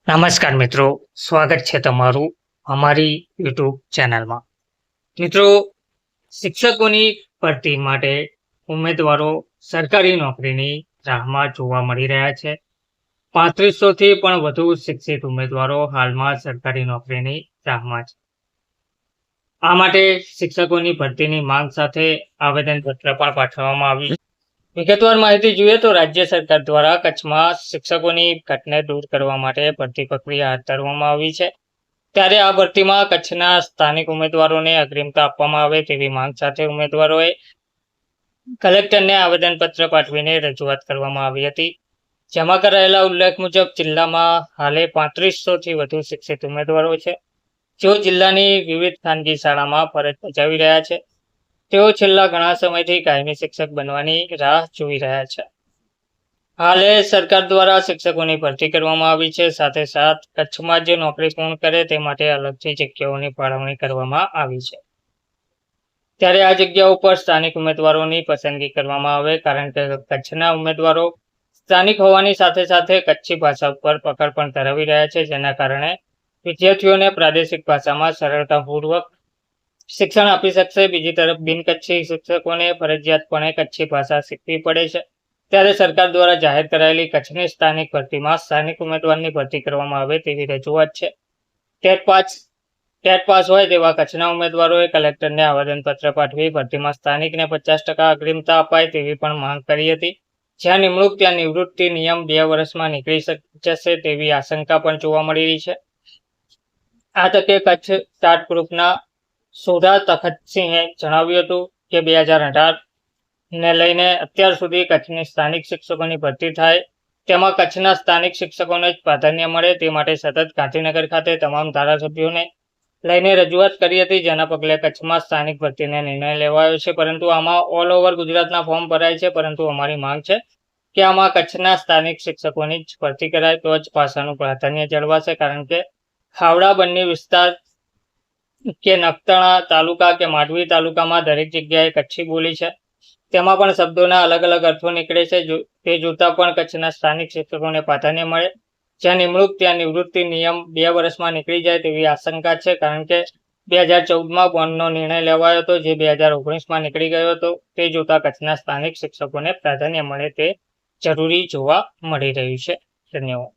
નમસ્કાર મિત્રો, સ્વાગત છે તમારું અમારી યુટ્યુબ ચેનલમાં. મિત્રો, શિક્ષકોની ભરતી માટે ઉમેદવારો સરકારી નોકરીની રાહમાં જોવા મળી રહ્યા છે. 3500 થી પણ વધુ શિક્ષિત ઉમેદવારો હાલમાં સરકારી નોકરીની રાહમાં છે. આ માટે શિક્ષકોની ભરતીની માંગ સાથે આવેદનપત્ર પણ પાઠવવામાં આવ્યું. વિગતવાર માહિતી જોઈએ તો રાજ્ય સરકાર દ્વારા કચ્છમાં શિક્ષકોની ઘટને દૂર કરવા માટે ભરતી પ્રક્રિયા હાથ ધરવામાં આવી છે. ત્યારે આ ભરતીમાં કચ્છના સ્થાનિક ઉમેદવારોને અગ્રિમતા આપવામાં આવે તેવી માંગ સાથે ઉમેદવારોએ કલેક્ટરને આવેદનપત્ર પાઠવીને રજૂઆત કરવામાં આવી હતી. જેમાં કરાયેલા ઉલ્લેખ મુજબ જિલ્લામાં હાલે 3500 થી વધુ શિક્ષિત ઉમેદવારો છે, જેઓ જિલ્લાની વિવિધ ખાનગી શાળામાં ફરજ બજાવી રહ્યા છે. તેઓ છેલ્લા ઘણા સમયથી કાયમી શિક્ષક બનવાની રાહ જોઈ રહ્યા છે. હાલે સરકાર દ્વારા શિક્ષકોની ભરતી કરવામાં આવી છે. સાથે સાથ કચ્છમાં જે નોકરી પૂર્ણ કરે તે માટે અલગથી જગ્યાઓની ફાળવણી કરવામાં આવી છે. ત્યારે આ જગ્યાઓ પર સ્થાનિક ઉમેદવારોની પસંદગી કરવામાં આવે, કારણ કે કચ્છના ઉમેદવારો સ્થાનિક હોવાની સાથે સાથે કચ્છી ભાષા ઉપર પકડ પણ ધરાવી રહ્યા છે, જેના કારણે વિદ્યાર્થીઓને પ્રાદેશિક ભાષામાં સરળતાપૂર્વક શિક્ષણ આપી શકશે. બીજી તરફ બિનકચ્છી શિક્ષકોને ફરજિયાતપણે કચ્છી ભાષા શીખવી પડે છે. ત્યારે સરકાર દ્વારા જાહેર કરાયેલી કચ્છની સ્થાનિક ભરતીમાં સ્થાનિક ઉમેદવારની ભરતી કરવામાં આવે તેવી રજૂઆત છે. ટેટ પાસ હોય તેવા કચ્છના ઉમેદવારોએ કલેક્ટરને આવેદનપત્ર પાઠવી ભરતીમાં સ્થાનિકને 50% અગ્રિમતા અપાય તેવી પણ માંગ કરી હતી. જ્યાં નિમણૂક ત્યાં નિવૃત્તિ નિયમ 2 વર્ષમાં નીકળી જશે તેવી આશંકા પણ જોવા મળી રહી છે. આ તકે કચ્છ સ્ટાર્ટ ગ્રુપના સુધા તખતસિંહે જણાવ્યું હતું કે 2018ને લઈને અત્યાર સુધી કચ્છની સ્થાનિક શિક્ષકોની ભરતી થાય તેમાં કચ્છના સ્થાનિક શિક્ષકોને જ પ્રાધાન્ય મળે તે માટે સતત ગાંધીનગર ખાતે તમામ ધારાસભ્યોને લઈને રજૂઆત કરી હતી, જેના પગલે કચ્છમાં સ્થાનિક ભરતીને નિર્ણય લેવાયો છે. પરંતુ આમાં ઓલ ઓવર ગુજરાતના ફોર્મ ભરાય છે, પરંતુ અમારી માંગ છે કે આમાં કચ્છના સ્થાનિક શિક્ષકોની જ ભરતી કરાય તો જ ભાષાનું પ્રાધાન્ય જળવાશે, કારણ કે ખાવડા બન્ની વિસ્તાર કે નખત્રાણા તાલુકા કે માંડવી તાલુકામાં દરેક જગ્યાએ કચ્છી બોલી છે. તેમાં પણ શબ્દોના અલગ અલગ અર્થો નીકળે છે. તે જોતા પણ કચ્છના સ્થાનિક શિક્ષકોને પ્રાધાન્ય મળે. જ્યાં નિમણૂક ત્યાં નિવૃત્તિ નિયમ 2 વર્ષમાં નીકળી જાય તેવી આશંકા છે, કારણ કે 2014માં બોન્ડનો નિર્ણય લેવાયો હતો, જે 2019માં નીકળી ગયો હતો. તે જોતા કચ્છના સ્થાનિક શિક્ષકોને પ્રાધાન્ય મળે તે જરૂરી જોવા મળી રહ્યું છે. ધન્યવાદ.